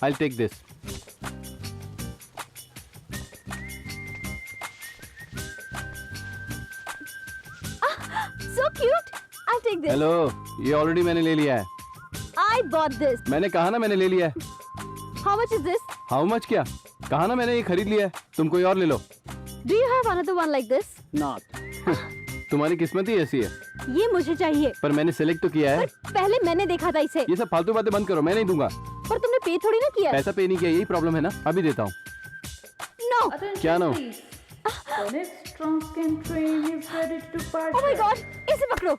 I'll take this. So cute. I'll take this. Hello, ये already मैंने ले लिया है. I bought this. मैंने कहा ना मैंने ले लिया है. How much is this? How much क्या? कहा ना मैंने ये खरीद लिया है. तुम कोई और ले लो. Do you have another one like this? Not. तुम्हारी किस्मत ही ऐसी है. ये मुझे चाहिए. पर मैंने सिलेक्ट तो किया है. पर पहले मैंने देखा था इसे. ये सब फालतू बातें बंद करो, मैं नहीं दूंगा. पर तुमने पे थोड़ी ना किया. पैसा पे नहीं किया, यही प्रॉब्लम है ना. अभी देता हूँ. No. क्या no? The next Transcan train is ready to depart. Oh my God! इसे पकड़ो.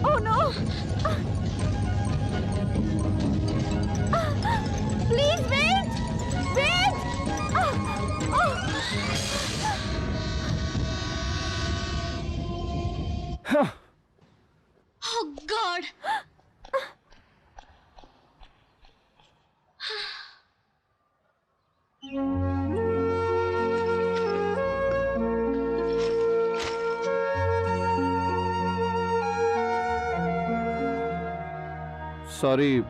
Oh no! Please wait! Wait! Oh God! Sorry,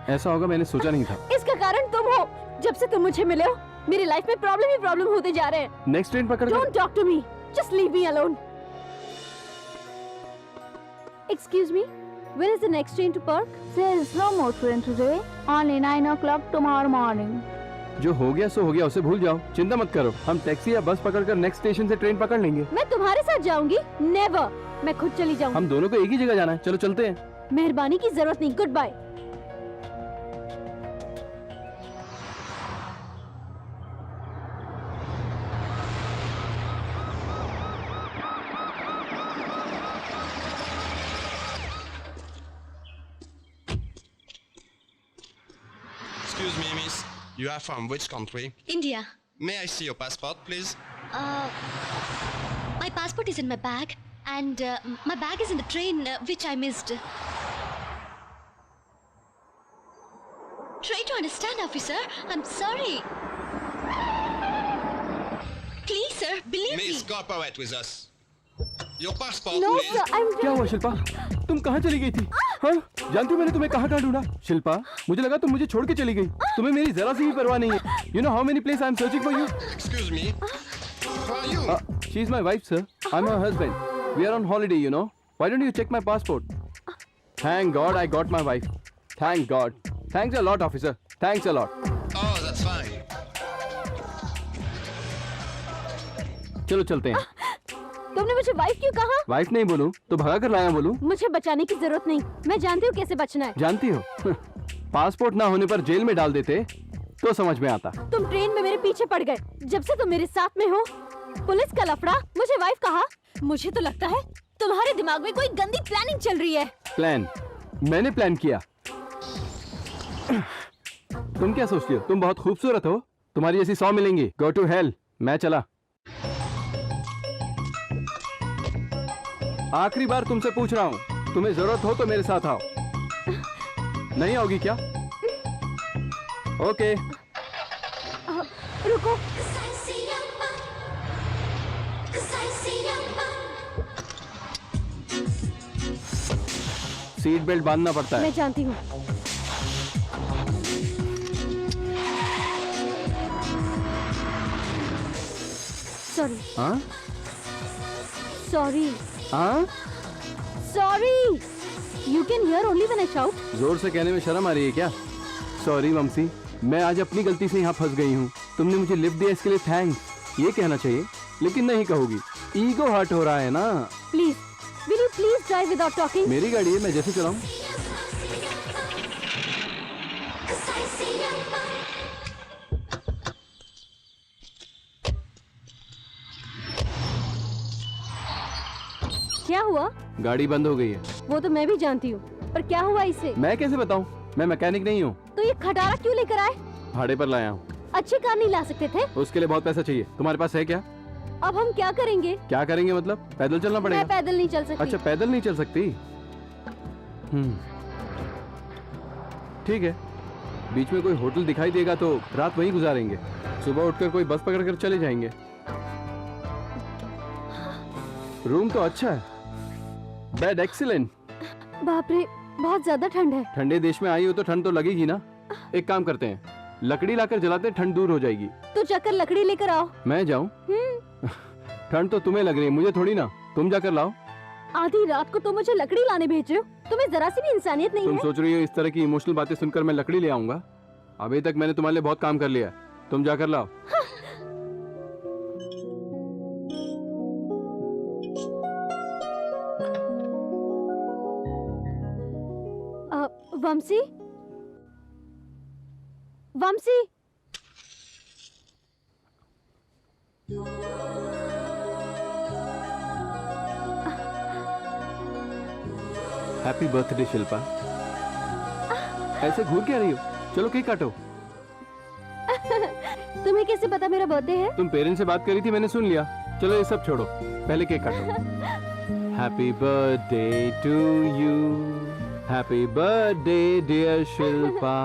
ऐसा होगा मैंने सोचा नहीं था. इसका कारण तुम हो. जब से तुम मुझे मिले हो, मेरी लाइफ में प्रॉब्लम ही प्रॉब्लम होते जा रहे हैं. नेक्स्ट ट्रेन पकड़. Don't talk to me. Just leave me alone. Excuse me. When is the next train to Park? There is no more train today. Only 9 o'clock tomorrow morning. जो हो गया सो हो गया, उसे भूल जाओ. चिंता मत करो, हम टैक्सी या बस पकड़कर नेक्स्ट स्टेशन से ट्रेन पकड़ लेंगे. मैं तुम्हारे साथ जाऊंगी. Never. मैं खुद चली जाऊंगी. हम दोनों को एक ही जगह जाना है. चलो चलते हैं. मेहरबानी की जरूरत नहीं. Good bye. Excuse me, miss. You are from which country? India. May I see your passport, please? My passport is in my bag, and my bag is in the train which I missed. Try to understand, officer. I'm sorry. Please, sir, believe me. Miss, cooperate with us. Your passport, No, please. sir. I'm. क्या हुआ शिल्पा? तुम कहाँ चली गई थी? हाँ? जानती हो मैंने तुम्हें कहाँ ढूंढा? शिल्पा, मुझे लगा तुम मुझे छोड़ के चली गई. तुम्हें मेरी जरा सी भी परवाह नहीं है. You know how many places I'm searching for you? Excuse me. Who are you? She's my wife, sir. I'm her husband. We are on holiday, you know. Why don't you check my passport? Thank God I got my wife. Thank God. Thanks a lot, officer. Thanks a lot. Oh, that's fine. चलो चलते हैं. तुमने मुझे wife क्यों कहा? Wife नहीं बोलूं तो भगा कर लाया बोलूं. मुझे बचाने की जरूरत नहीं. मैं जानती हूँ कैसे बचना है. जानती हो, पासपोर्ट ना होने पर जेल में डाल देते तो समझ में आता. तुम ट्रेन में मेरे पीछे पड़ गए. जब से तुम मेरे साथ में हो, पुलिस का लफड़ा, मुझे वाइफ कहा. मुझे तो लगता है तुम्हारे दिमाग में कोई गंदी प्लानिंग चल रही है. प्लान? मैंने प्लान किया. तुम क्या सोचती हो? तुम बहुत खूबसूरत हो. तुम्हारी जैसी 100 मिलेंगी. Go to hell. मैं चला. आखिरी बार तुमसे पूछ रहा हूँ, तुम्हें जरूरत हो तो मेरे साथ आओ. नहीं आओगी क्या? ओके. रुको. सीट बेल्ट बांधना पड़ता है. मैं जानती हूँ. सॉरी. हाँ? सॉरी. हाँ? Sorry. You can hear only when I shout. जोर से कहने में शर्म आ रही है क्या? सॉरी ममसी, मैं आज अपनी गलती से यहाँ फंस गई हूँ. तुमने मुझे लिफ्ट दिया इसके लिए थैंक्स. ये कहना चाहिए, लेकिन नहीं कहोगी. ईगो हर्ट हो रहा है ना. Please, will you please drive without talking? मेरी गाड़ी है, मैं जैसे चलाऊं. क्या हुआ? गाड़ी बंद हो गई है. वो तो मैं भी जानती हूँ, पर क्या हुआ इससे? मैं कैसे बताऊं? मैं मैकेनिक नहीं हूँ. तो ये खटारा क्यों लेकर आए? भाड़े पर लाया हूँ. अच्छी कार नहीं ला सकते थे? उसके लिए बहुत पैसा चाहिए. तुम्हारे पास है क्या? अब हम क्या करेंगे? क्या करेंगे मतलब? पैदल चलना मैं पड़ेगा. पैदल नहीं चल सकती. अच्छा, पैदल नहीं चल सकती. ठीक है. बीच में कोई होटल दिखाई देगा तो रात वहीं गुजारेंगे. सुबह उठकर कोई बस पकड़कर चले जाएंगे. रूम तो अच्छा है. Bed excellent. बाप रे, बहुत ज्यादा ठंड है। ठंडे देश में आई हो तो ठंड तो लगेगी ना। एक काम करते हैं, लकड़ी लाकर जलाते हैं, ठंड दूर हो जाएगी। तो जाकर लकड़ी लेकर आओ। मैं जाऊं? ठंड तो तुम्हें लग रही है, मुझे थोड़ी ना। तुम जाकर लाओ। आधी रात को तो मुझे लकड़ी लाने भेज रहे हो? तुम्हें जरा सी भी इंसानियत नहीं तुम है? सोच रही हो इस तरह की इमोशनल बातें सुनकर मैं लकड़ी ले आऊंगा? अभी तक मैंने तुम्हारे लिए बहुत काम कर लिया है, तुम जाकर लाओ। वंशी, वंशी, हैप्पी बर्थडे शिल्पा। ऐसे घूर क्या रही हो? चलो केक काटो। तुम्हें कैसे पता मेरा बर्थडे है? तुम पेरेंट्स से बात करी थी, मैंने सुन लिया। चलो ये सब छोड़ो, पहले केक काटो। Happy birthday to you, happy birthday dear Shilpa.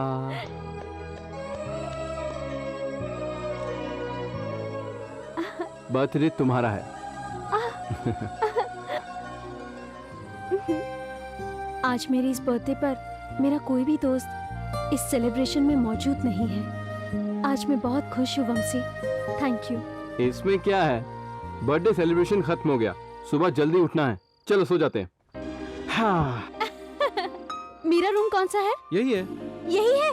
Birthday तुम्हारा है। आज मेरी इस बर्थडे पर मेरा कोई भी दोस्त इस सेलिब्रेशन में मौजूद नहीं है। आज मैं बहुत खुश हूँ वंशी, थैंक यू। इसमें क्या है, बर्थडे सेलिब्रेशन खत्म हो गया, सुबह जल्दी उठना है। चलो सो जाते हैं। हाँ। मेरा रूम कौन सा है? यही है। यही है?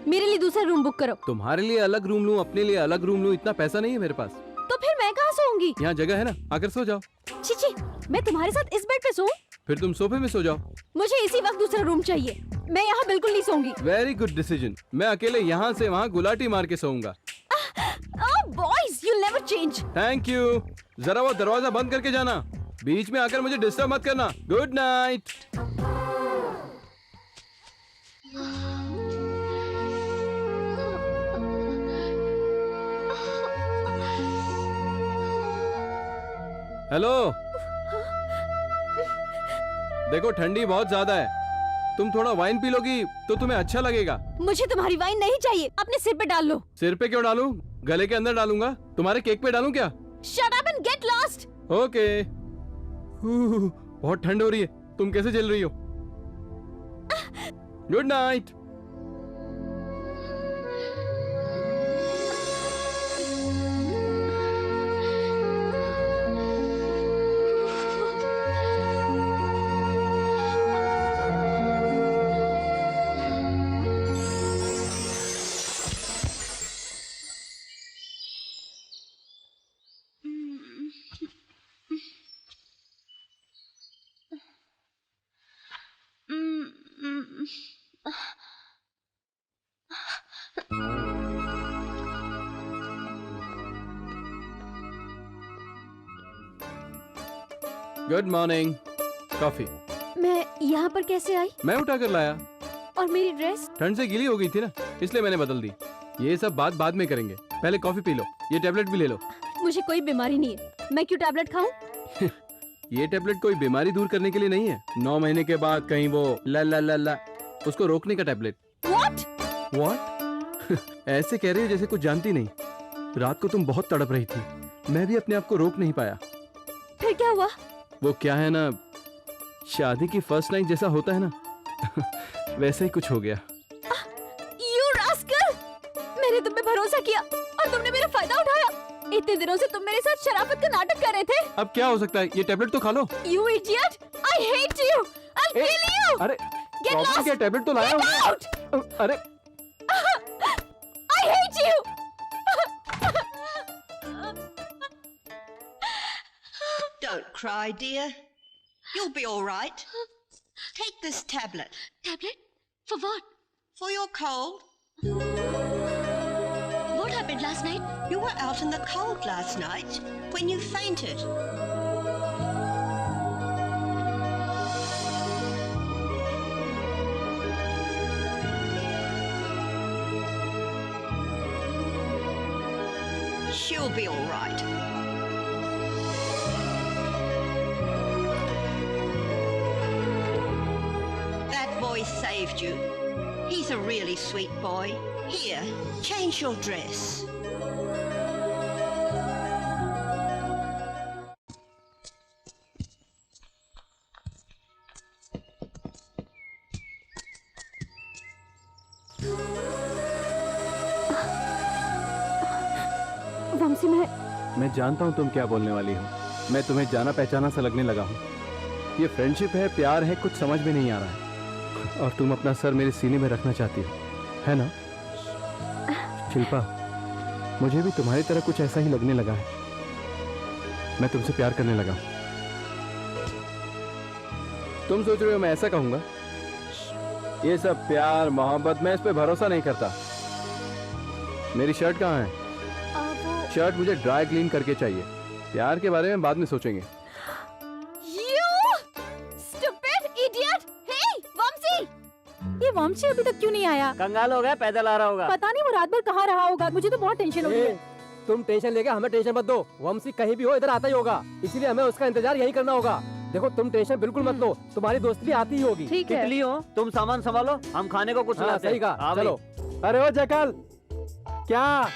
मेरे लिए दूसरा रूम बुक करो। तुम्हारे लिए अलग रूम लूं, अपने लिए अलग रूम लूं, इतना पैसा नहीं है मेरे पास। तो फिर मैं कहाँ सोऊंगी? यहाँ जगह है ना, आकर सो जाओ। छी, मैं तुम्हारे साथ इस बेड पे सोऊं? फिर तुम सोफे में सो जाओ। मुझे इसी वक्त दूसरा रूम चाहिए, मैं यहाँ बिल्कुल नहीं सोऊंगी। Very good decision. मैं अकेले यहाँ से वहाँ गुलाटी मार के सोऊंगा। Boys, you never change. Thank you. जरा वो दरवाजा बंद करके जाना, बीच में आकर मुझे डिस्टर्ब मत करना। Good night. हेलो, देखो ठंडी बहुत ज्यादा है, तुम थोड़ा वाइन पी लोगी तो तुम्हें अच्छा लगेगा। मुझे तुम्हारी वाइन नहीं चाहिए, अपने सिर पे डाल लो। सिर पे क्यों डालूं? गले के अंदर डालूंगा। तुम्हारे केक पे डालूं क्या? Shut up and get lost. Okay. बहुत ठंड हो रही है, तुम कैसे झेल रही हो? Good night. Good morning. Coffee. मैं यहाँ पर कैसे आई? मैं उठा कर लाया। और मेरी ड्रेस? ठंड से गीली हो गई थी ना, इसलिए मैंने बदल दी। ये सब बात बाद में करेंगे, पहले कॉफी पी लो। ये टैबलेट भी ले लो। मुझे कोई बीमारी नहीं है, मैं क्यों टैबलेट खाऊं? ये टैबलेट कोई बीमारी दूर करने के लिए नहीं है। 9 महीने के बाद कहीं वो ला ला ला ला, उसको रोकने का टैबलेट। What? What? ऐसे कह रही हो जैसे कुछ जानती नहीं। रात को तुम बहुत तड़प रही थी, मैं भी अपने आप को रोक नहीं पाया। फिर क्या हुआ? वो क्या है ना, शादी की फर्स्ट नाइट जैसा होता है ना, वैसा ही कुछ हो गया। You rascal! मैंने तुम पे भरोसा किया और तुमने मेरा फायदा उठाया। इतने दिनों से तुम मेरे साथ शराफत का नाटक कर रहे थे। अब क्या हो सकता है, ये टैबलेट तो खा लो। You idiot! I hate you! I'll kill you! अरे Get प्रॉब्लम lost! क्या, टैबलेट तो लाया Get हूँ। out! अरे I hate you! Don't cry, dear. You'll be all right. Take this tablet Tablet? For what? for your cold. What happened last night? You were out in the cold last night when you fainted. She'll be all right. That boy saved you. He's a really sweet boy. Here, change your dress. वंशी मैं जानता हूँ तुम क्या बोलने वाली हो। मैं तुम्हें जाना पहचाना सा लगने लगा हूँ। ये फ्रेंडशिप है, प्यार है, कुछ समझ में नहीं आ रहा है। और तुम अपना सर मेरे सीने में रखना चाहती हो, है ना? शिल्पा, मुझे भी तुम्हारी तरह कुछ ऐसा ही लगने लगा है। मैं तुमसे प्यार करने लगा हूँ। तुम सोच रहे हो मैं ऐसा कहूंगा? ये सब प्यार मोहब्बत, मैं इस पे भरोसा नहीं करता। मेरी शर्ट कहाँ है? शर्ट मुझे ड्राई क्लीन करके चाहिए। प्यार के बारे में बाद में सोचेंगे। ये वंशी अभी तक क्यों नहीं आया? कंगाल हो गया, पैदल आ रहा होगा। पता नहीं वो रात भर कहाँ रहा होगा। मुझे तो बहुत टेंशन हो रही है। तुम टेंशन लेके हमें टेंशन मत दो। वंशी कहीं भी हो इधर आता ही होगा, इसीलिए हमें उसका इंतजार यही करना होगा। देखो तुम टेंशन बिल्कुल मत लो, तुम्हारी दोस्त भी आती ही होगी। ठीक है। तितली हो, तुम सामान संभालो, हम खाने को कुछ लाते हैं। सही कहा, हाँ चलो। अरे ओ जकल, क्या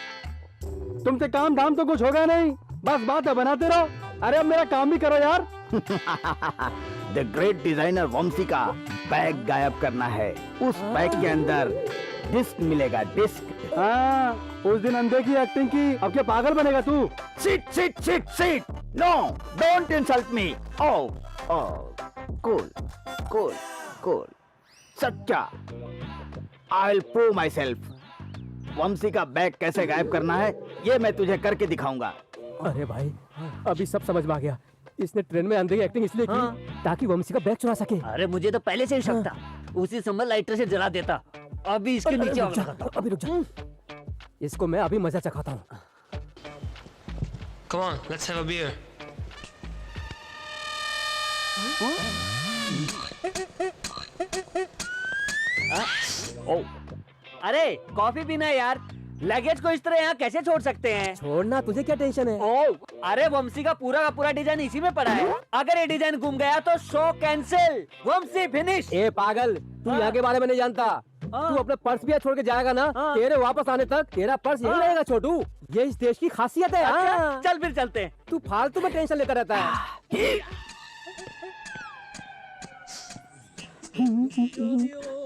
तुमसे काम धाम तो कुछ होगा नहीं, बस बात बनाते रहो। अरे अब मेरा काम भी करो यार। द ग्रेट डिजाइनर वंशी का बैग गायब करना है। उस बैग के अंदर डिस्क मिलेगा, डिस्क। हाँ, उस दिन अंधे की एक्टिंग की, अब क्या पागल बनेगा तू? Sit sit sit sit, no don't insult me. Oh cool cool cool, सच्चा। I will prove myself. Vanshi का बैग कैसे गायब करना है ये मैं तुझे करके दिखाऊंगा। अरे भाई, अभी सब समझ में आ गया। इसने ट्रेन में अंधे की एक्टिंग इसलिए की ताकि वंशी का बैग चुरा सके। अरे मुझे तो पहले से ही शक था। उसी समय लाइटर से जला देता। अभी इसके नीचे आग लगाता। अभी रुक जा, इसको मैं अभी मजा चखाता हूँ। Come on, let's have a beer. अरे कॉफी पीना है यार। लगेज को इस तरह यहाँ कैसे छोड़ सकते हैं? छोड़ना, तुझे क्या टेंशन है? ओ, अरे वंशी का पूरा डिजाइन इसी में पड़ा है। अगर ये डिजाइन गुम गया तो शो कैंसिल। वंशी फिनिश। ए पागल, तू यहाँ के बारे में नहीं जानता। तू अपने पर्स भी यहाँ छोड़ के जाएगा ना, तेरे वापस आने तक तेरा पर्स यही रहेगा छोटू। ये इस देश की खासियत है। अच्छा, चल फिर चलते हैं। तू फालतू में टेंशन लेता रहता है।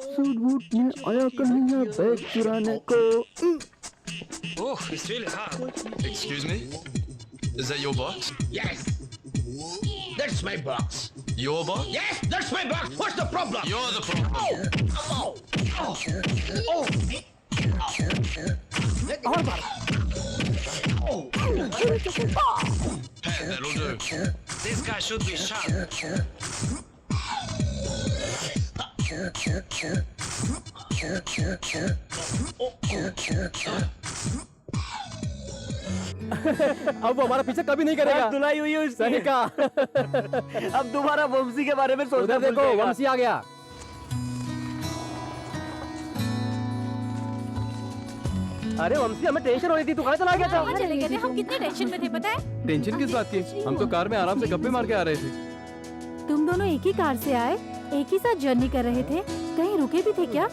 सूट बूट में आया कन्हैया बैग चुराने को। Oh, it's really hot. Excuse me? Is that your box? Yes, that's my box. Your box? Yes, that's my box. What's the problem? You're the problem. Hey, that'll do. This guy should be shot. अब वो हमारा पीछे कभी नहीं करेगा। धुलाई हुई है उसकी। सही कहा। अब दोबारा वंशी के बारे में सोचना उधर भूल देखो, जाएगा। वंशी आ गया। अरे वंशी, हमें टेंशन हो रही थी, तू कहाँ चला गया था? चले गए थे, हम कितने टेंशन में थे पता है? टेंशन किस बात की? हम तो कार में आराम से गप्पे मार के आ रहे थे। तुम दोनों एक ही कार से आए, एक ही साथ जर्नी कर रहे थे, कहीं रुके भी थे क्या?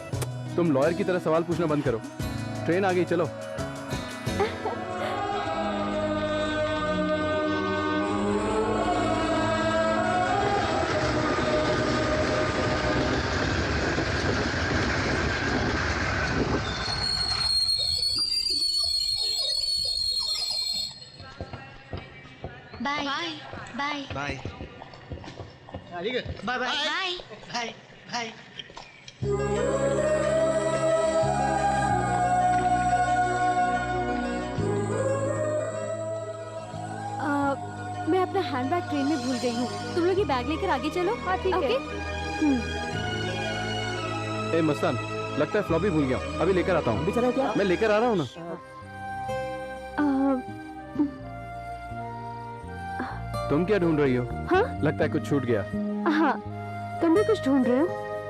तुम लॉयर की तरह सवाल पूछना बंद करो। ट्रेन आ गई, चलो। Bye. Bye. Bye. Bye. Bye bye. Bye. Bye. Bye. मैं अपना हैंडबैग ट्रेन में भूल गई हूँ। तुम लोग ये बैग लेकर आगे चलो। हाँ ठीक है। ए मस्तान, लगता है फ्लॉपी भूल गया हूँ। अभी लेकर आता हूँ। अभी चला क्या? मैं लेकर आ रहा हूँ ना। तुम क्या ढूंढ रही हो? हाँ? लगता है कुछ छूट गया। हाँ, तुम भी कुछ ढूंढ रहे हो?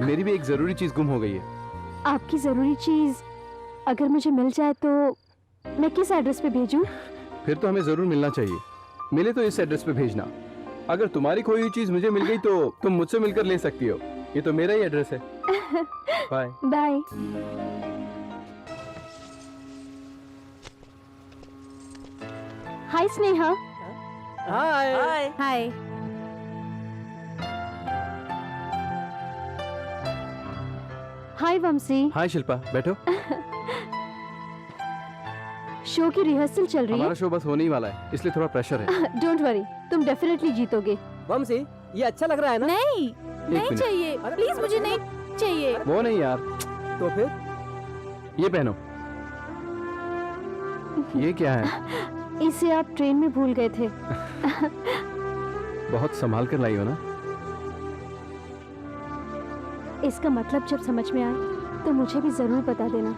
मेरी भी एक जरूरी चीज गुम हो गई है। आपकी जरूरी चीज अगर मुझे मिल जाए तो मैं किस एड्रेस पे भेजूं? फिर तो हमें जरूर मिलना चाहिए। मिले तो इस एड्रेस पे भेजना। अगर तुम्हारी खोई हुई चीज मुझे मिल गई तो तुम मुझसे मिलकर ले सकती हो। ये तो मेरा ही एड्रेस है। बाय। बाय। हाय स्नेहा। हाय। हाय। हाय वंशी। हाय शिल्पा, बैठो। शो की रिहर्सल चल रही हमारा है। शो बस होने ही वाला है, इसलिए थोड़ा प्रेशर है। डोंट वरी, तुम डेफिनेटली जीतोगे। वंशी ये अच्छा लग रहा है ना? नहीं, एक नहीं मिनट। चाहिए, प्लीज मुझे नहीं चाहिए। वो नहीं यार, तो फिर ये पहनो। ये क्या है? इसे आप ट्रेन में भूल गए थे। बहुत संभाल कर लाई हो ना। इसका मतलब जब समझ में आए तो मुझे भी जरूर बता देना।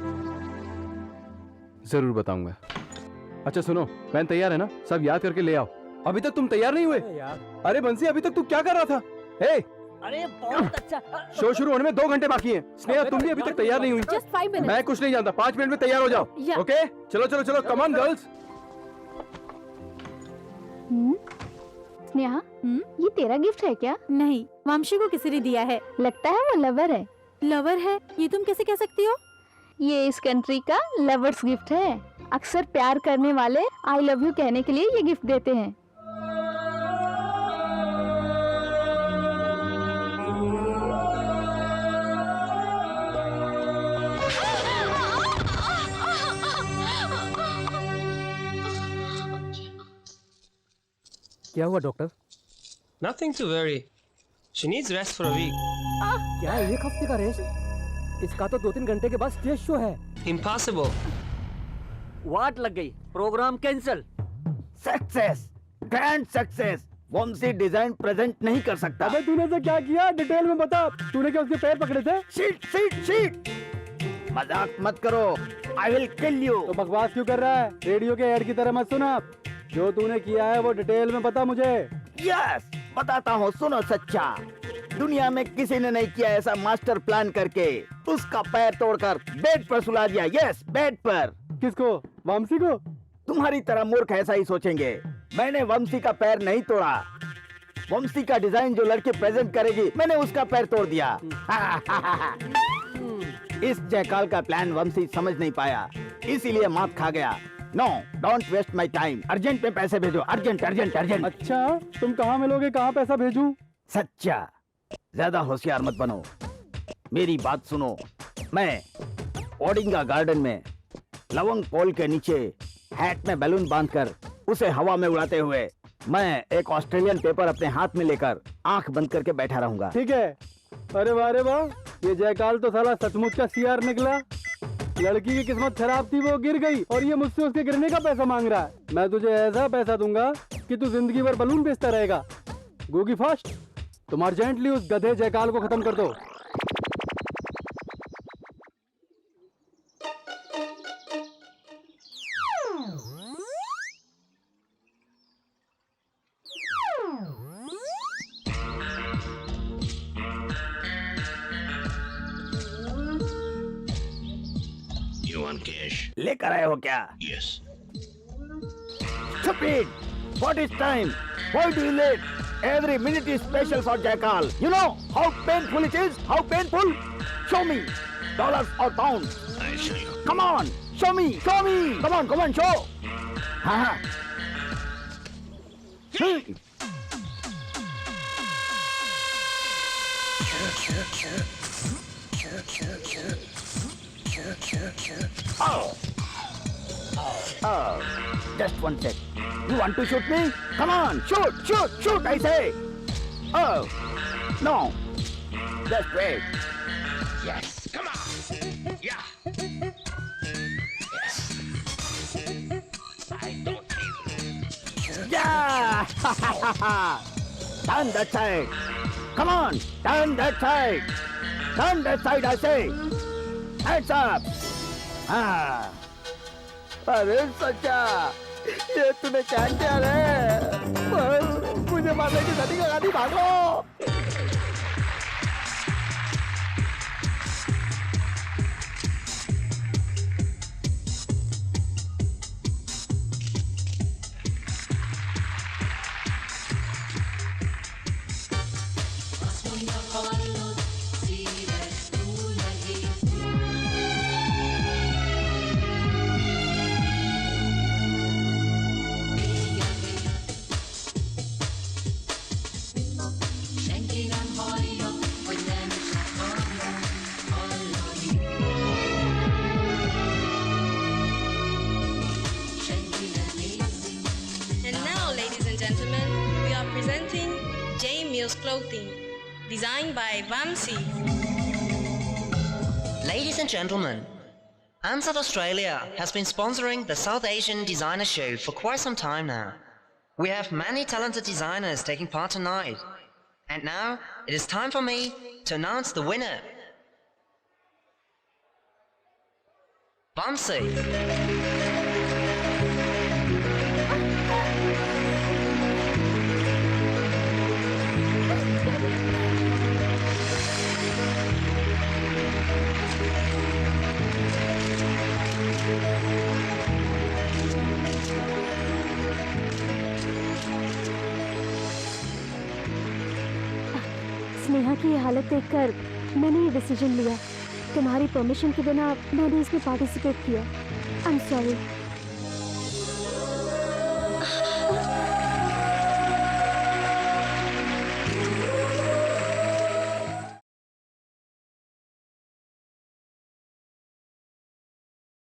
जरूर बताऊंगा। अच्छा सुनो, वैन तैयार है ना? सब याद करके ले आओ। अभी तक तुम तैयार नहीं हुए? यार, अरे बंसी, अभी तक तू क्या कर रहा था? हे, अरे बहुत अच्छा। शो शुरू होने में 2 घंटे बाकी हैं। स्नेहा, तुम भी अभी तक तैयार नहीं हुई। Just 5 minute. मैं कुछ नहीं जानता, 5 मिनट में तैयार हो जाओ। या। ओके, चलो चलो चलो, कम ऑन गर्ल्स। स्नेहा, ये तेरा गिफ्ट है क्या? नहीं, वंशी को किसी ने दिया है। लगता है वो लवर है। लवर है? ये तुम कैसे कह सकती हो? ये इस कंट्री का लवर्स गिफ्ट है। अक्सर प्यार करने वाले आई लव यू कहने के लिए ये गिफ्ट देते हैं। क्या हुआ doctor? Nothing to worry. She needs rest for a week. क्या 1 हफ्ते का रेस्ट? इसका तो 2-3 घंटे के बाद स्टेज शो है। Impossible. वाट लग गई, programme cancel. Success, grand success. Vanshi design present नहीं कर सकता। अबे तूने तो क्या किया, डिटेल में बता। तूने क्या उसके पैर पकड़े थे? शीट शीट शीट, मजाक मत करो, आई विल किल यू। तो बकवास क्यों कर रहा है? रेडियो के ऐड की तरह मत सुना। जो तूने किया है वो डिटेल में बता मुझे। यस, बताता हूँ, सुनो सच्चा। दुनिया में किसी ने नहीं किया ऐसा मास्टर प्लान करके उसका पैर तोड़कर बेड पर सुला दिया। यस, बेड पर। किसको? वामसी को? तुम्हारी तरह मूर्ख ऐसा ही सोचेंगे। मैंने वंशी का पैर नहीं तोड़ा। वंशी का डिजाइन जो लड़की प्रेजेंट करेगी, मैंने उसका पैर तोड़ दिया। इस जयकाल का प्लान वंशी समझ नहीं पाया, इसीलिए मात खा गया। No, don't waste my time. Urgent में पैसे भेजो, अर्जेंट अर्जेंट अर्जेंट। अच्छा, तुम कहाँ मिलोगे, कहाँ पैसा भेजूं? सच्चा, ज्यादा होशियार मत बनो, मेरी बात सुनो। मैं ओडिंगा गार्डन में लवंग पोल के नीचे हैट में बैलून बांधकर उसे हवा में उड़ाते हुए मैं एक ऑस्ट्रेलियन पेपर अपने हाथ में लेकर आंख बंद करके बैठा रहूंगा। ठीक है। अरे वाह, ये जयकाल तो साला सचमुच का सीआर निकला। लड़की की किस्मत खराब थी, वो गिर गई और ये मुझसे उसके गिरने का पैसा मांग रहा है। मैं तुझे ऐसा पैसा दूंगा कि तू जिंदगी भर बलून बेचता रहेगा। गोगी फास्ट, तुम अर्जेंटली उस गधे जयकाल को खत्म कर दो। You want cash? लेकर आए हो क्या? Yes. Stupid! What is time? Why do you late? Every minute is special for Jackal. You know how painful it is? How painful? Show me. Dollars or pounds? I'll show you. Come on. Show me. Show me. Come on, show. हाँ. Oh, just one sec. You want to shoot me? Come on, shoot, I say. Oh, no. Just wait. Yes. Come on. Yeah. Yes. I don't care. Yeah! Turn that side. Come on, turn that side. Turn that side, I say. Hands up. हाँ. अरे सच्चा, ये तूने क्या किया रे? मुझे मारने की सदी का गाड़ी, भागो। India's clothing, designed by Vamsi. Ladies and gentlemen, Ansett Australia has been sponsoring the South Asian Designer Show for quite some time now. We have many talented designers taking part tonight. And now, it is time for me to announce the winner. Vamsi. Sneha की ये हालत देखकर मैंने ये decision लिया। तुम्हारी permission के बिना मैंने इसमें पार्टिसिपेट किया। I am sorry.